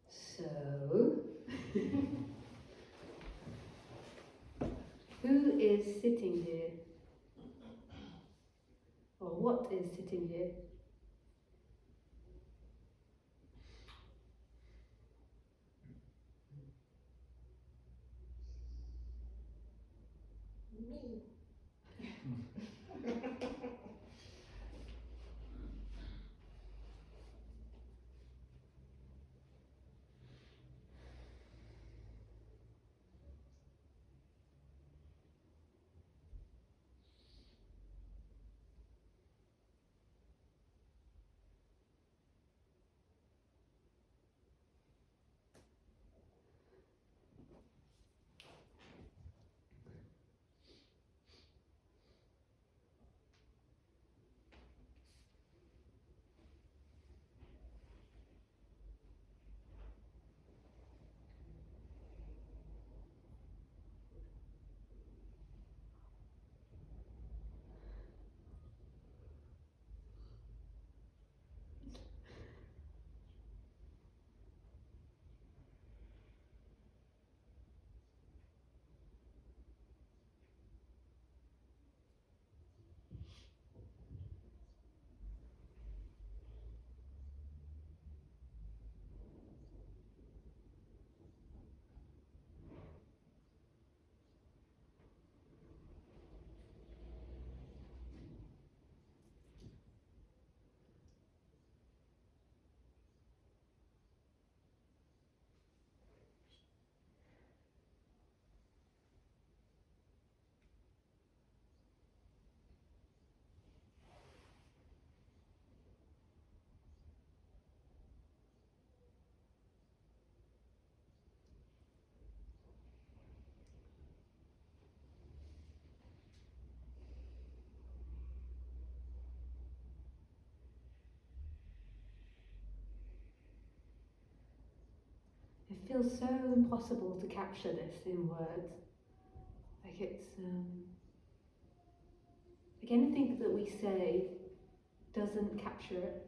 So, who is sitting here? Or what is sitting here? Me. It feels so impossible to capture this in words. Like it's, like anything that we say doesn't capture it.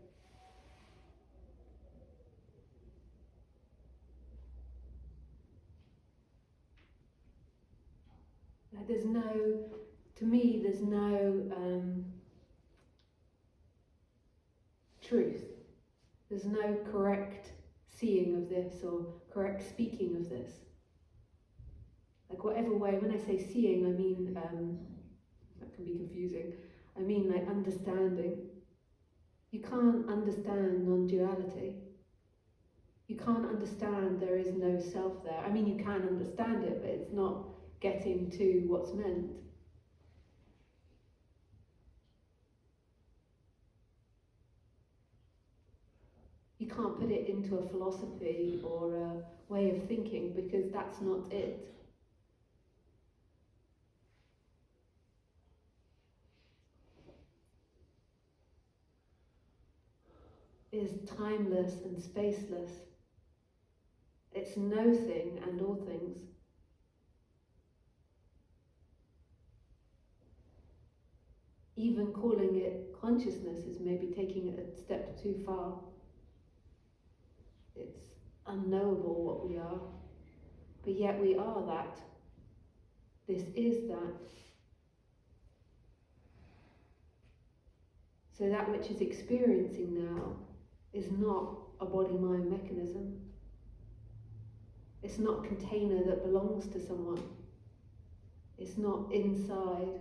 Like there's no, to me, there's no truth. There's no correct seeing of this or correct speaking of this. Like whatever way, when I say seeing, I mean, that can be confusing. I mean like understanding. You can't understand non-duality. You can't understand there is no self there. I mean, you can understand it, but it's not getting to what's meant. You can't put it into a philosophy or a way of thinking because that's not it. It is timeless and spaceless. It's no thing and all things. Even calling it consciousness is maybe taking it a step too far. It's unknowable what we are, but yet we are that. This is that. So that which is experiencing now is not a body-mind mechanism. It's not a container that belongs to someone. It's not inside.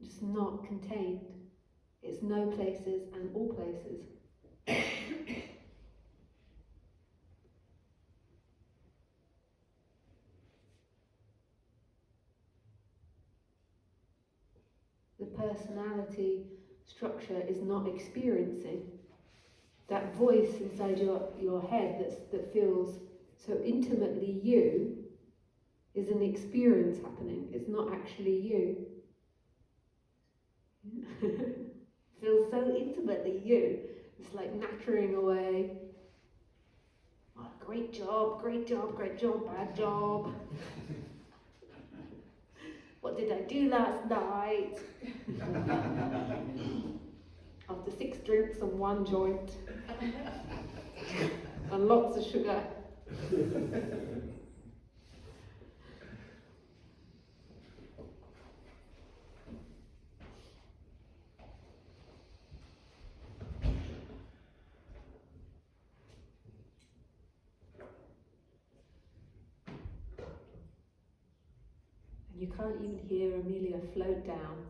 It's not contained. It's no places and all places. The personality structure is not experiencing. That voice inside your head that feels so intimately you is an experience happening. It's not actually you. Feels so intimately you It's like nattering away. Oh, great job, great job, great job, bad job. What did I do last night? After 6 drinks and 1 joint. And lots of sugar. And you can't even hear Amelia float down.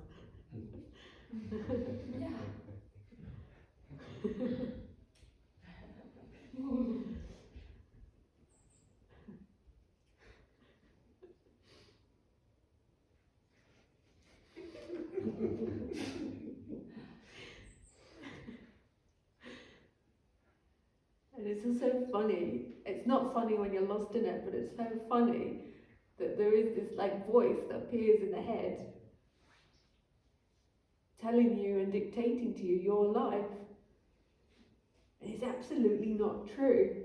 And it's also funny. It's not funny when you're lost in it, but it's so funny that there is this like voice that appears in the head telling you and dictating to you your life. And it's absolutely not true.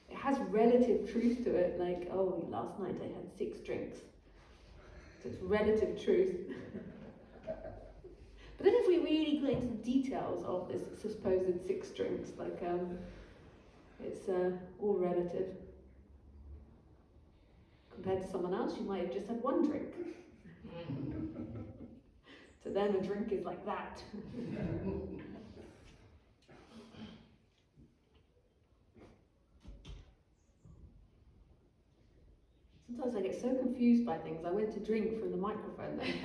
It has relative truth to it, like, oh, last night I had 6 drinks. So it's relative truth. But then if we really go into the details of this supposed 6 drinks, like, it's all relative. Compared to someone else, you might have just had 1 drink. To them, a drink is like that. Sometimes I get so confused by things. I went to drink from the microphone then.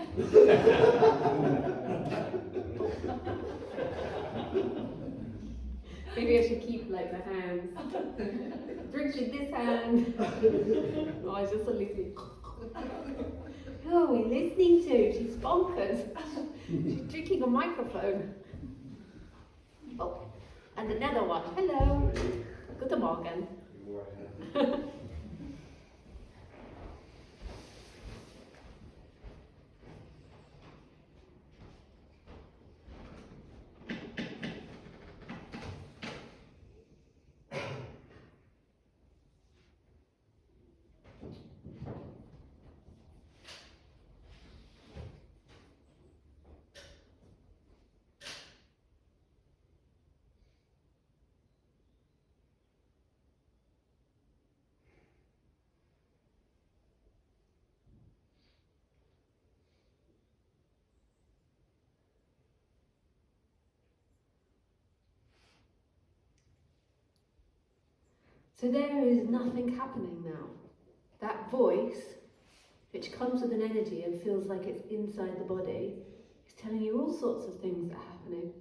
Maybe I should keep like the hands. Drink with this hand. Oh, I just suddenly think, who are we listening to? She's bonkers. She's drinking a microphone. Oh, and another one. Hello. Guten Morgen. So there is nothing happening now. That voice, which comes with an energy and feels like it's inside the body, is telling you all sorts of things that are happening.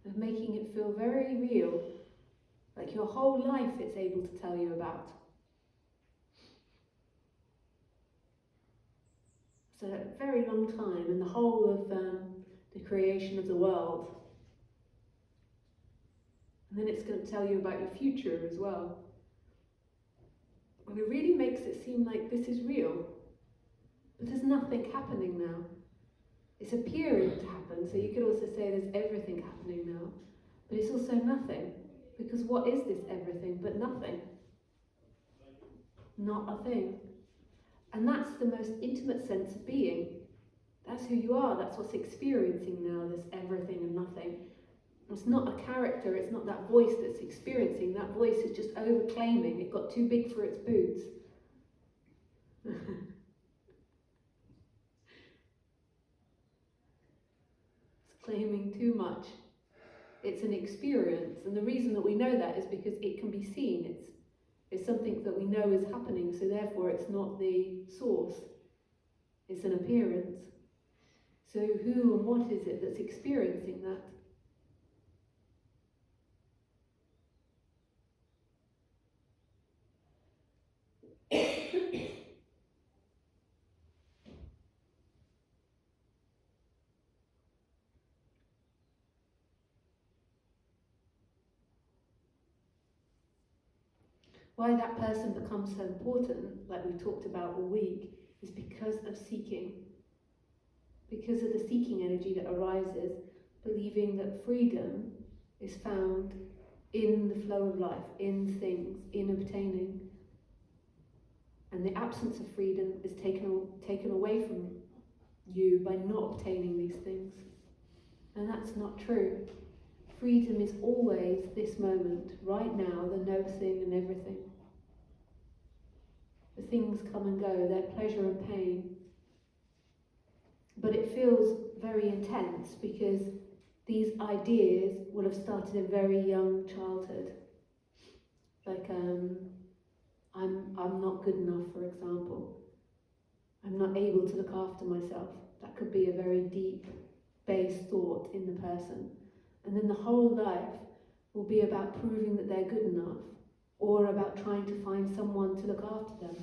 And making it feel very real, like your whole life it's able to tell you about. So a very long time, and the whole of the creation of the world. And then it's going to tell you about your future as well. And it really makes it seem like this is real. But there's nothing happening now. It's appearing to happen, so you could also say there's everything happening now. But it's also nothing. Because what is this everything but nothing? Not a thing. And that's the most intimate sense of being. That's who you are, that's what's experiencing now, this everything and nothing. It's not a character, it's not that voice that's experiencing. That voice is just overclaiming. It got too big for its boots. It's claiming too much. It's an experience. And the reason that we know that is because it can be seen. It's something that we know is happening, so therefore it's not the source. It's an appearance. So who and what is it that's experiencing that? Why that person becomes so important, like we've talked about all week, is because of seeking. Because of the seeking energy that arises believing that freedom is found in the flow of life, in things, in obtaining. And the absence of freedom is taken away from you by not obtaining these things. And that's not true. Freedom is always this moment, right now, the no thing and everything. The things come and go, they're pleasure and pain. But it feels very intense because these ideas will have started in very young childhood. Like, I'm not good enough, for example. I'm not able to look after myself. That could be a very deep, base thought in the person. And then the whole life will be about proving that they're good enough, or about trying to find someone to look after them.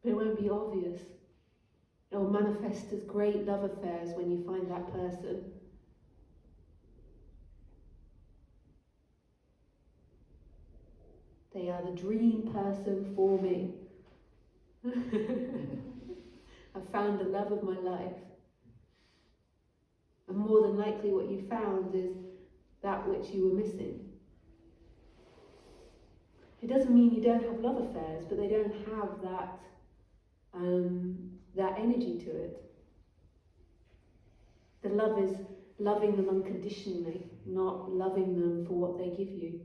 But it won't be obvious. It will manifest as great love affairs when you find that person. They are the dream person for me. I've found the love of my life. And more than likely what you found is that which you were missing. It doesn't mean you don't have love affairs, but they don't have that energy to it. The love is loving them unconditionally, not loving them for what they give you.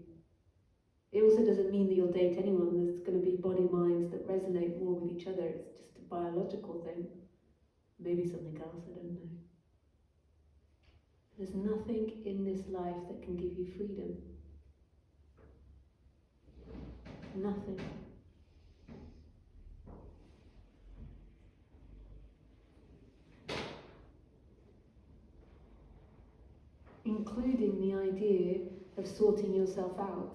It also doesn't mean that you'll date anyone. There's going to be body minds that resonate more with each other. It's just a biological thing. Maybe something else, I don't know. There's nothing in this life that can give you freedom. Nothing. Including the idea of sorting yourself out,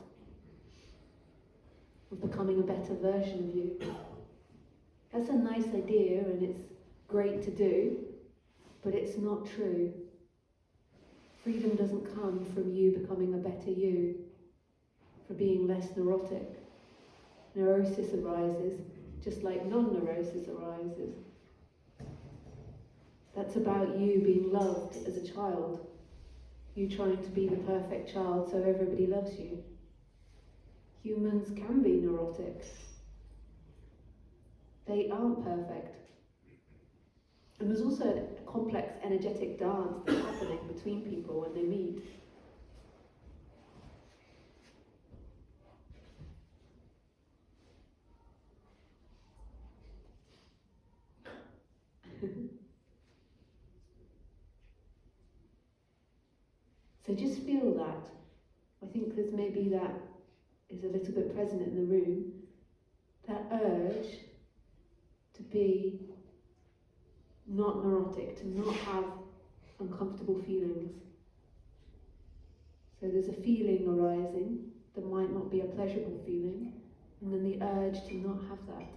of becoming a better version of you. That's a nice idea and it's great to do, but it's not true. Freedom doesn't come from you becoming a better you, for being less neurotic. Neurosis arises just like non-neurosis arises. That's about you being loved as a child. You trying to be the perfect child so everybody loves you. Humans can be neurotic. They aren't perfect. And there's also a complex energetic dance that's happening between people when they meet. So just feel that. I think there's maybe that is a little bit present in the room. That urge to be not neurotic, to not have uncomfortable feelings. So there's a feeling arising that might not be a pleasurable feeling, and then the urge to not have that.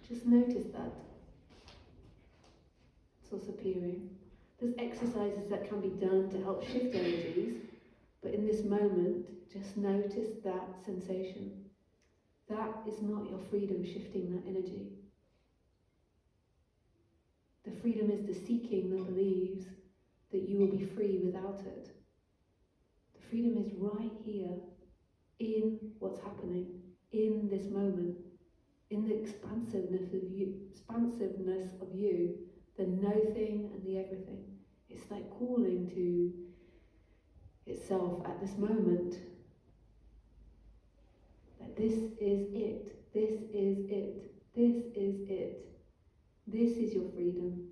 Just notice that. It's also appearing. There's exercises that can be done to help shift energies, but in this moment, just notice that sensation. That is not your freedom shifting that energy. The freedom is the seeking that believes that you will be free without it. The freedom is right here, in what's happening, in this moment, in the expansiveness of you, the no thing and the everything. It's like calling to itself at this moment that this is it, this is it, this is it, this is your freedom.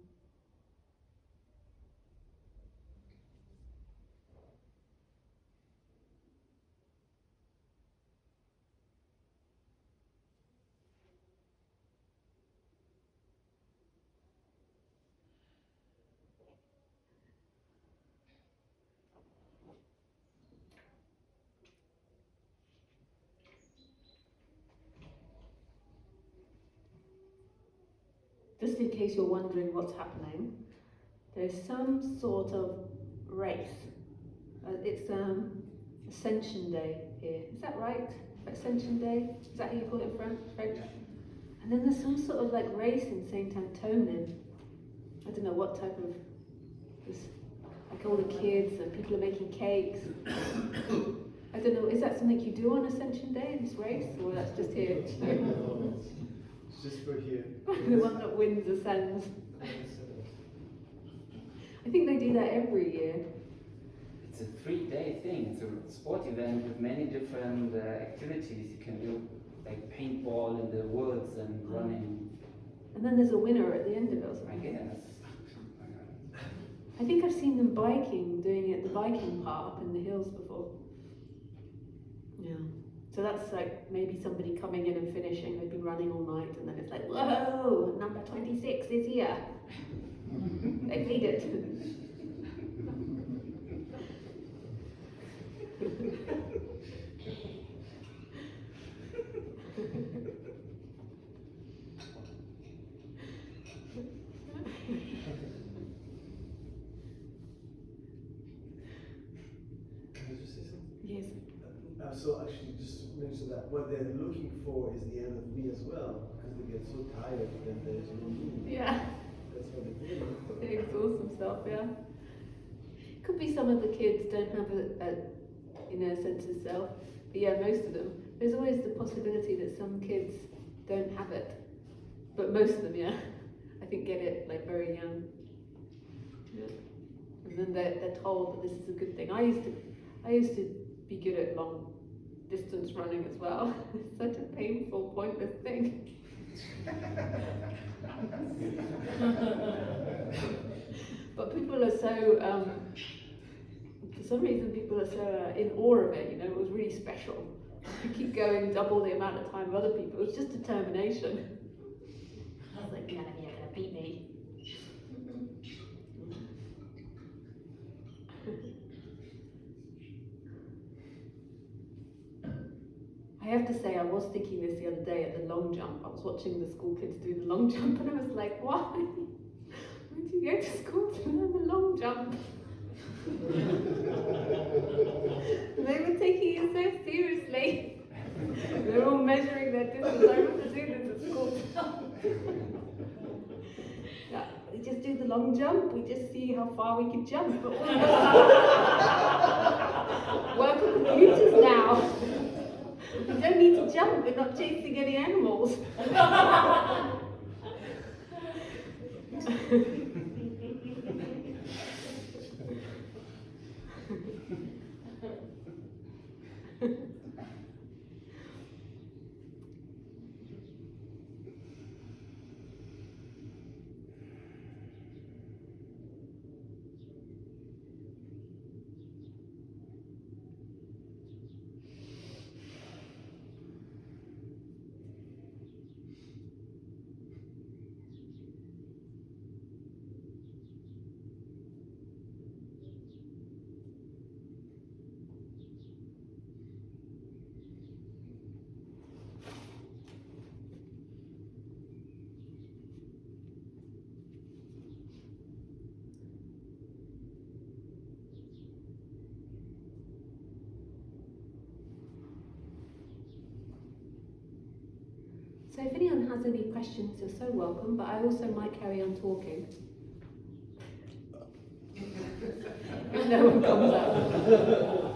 just in case you're wondering what's happening, there's some sort of race. It's Ascension Day here. Is that right? Ascension Day? Is that how you call it in French? And then there's some sort of like race in Saint Antonin. I don't know what type of. There's like all the kids and people are making cakes. I don't know. Is that something you do on Ascension Day? This race, or that's just here? It's just for here. The one that wins ascends. I think they do that every year. It's a 3-day thing. It's a sport event with many different activities. You can do like paintball in the woods and running. And then there's a winner at the end of it or I something. guess. I think I've seen them doing it, the biking part up in the hills before. Yeah. So that's like maybe somebody coming in and finishing, they've been running all night, and then it's like, whoa, number 26 is here. They made it. Can I just say something? Yes. So actually, just mention that what they're looking for is the end of me as well, because they get so tired that there's no me. Yeah. That's what they do. They exhaust themselves, yeah. Could be some of the kids don't have a sense of self, but yeah, most of them. There's always the possibility that some kids don't have it, but most of them, yeah, I think get it like very young. Yeah. And then they're told that this is a good thing. I used to be good at long distance running as well. It's such a painful, pointless thing. But people are so, for some reason people are so in awe of it, it was really special. You keep going double the amount of time of other people, it's just determination. I was like, none of you are gonna beat me. I have to say, I was thinking this the other day at the long jump. I was watching the school kids do the long jump and I was like, why? Why do you go to school to learn the long jump? They were taking it so seriously. They were all measuring their distance. I remember doing this at school. Yeah, we just do the long jump. We just see how far we can jump. But work on computers now. We don't need to jump, we're not chasing any animals. So if anyone has any questions, you're so welcome, but I also might carry on talking. If no one comes up.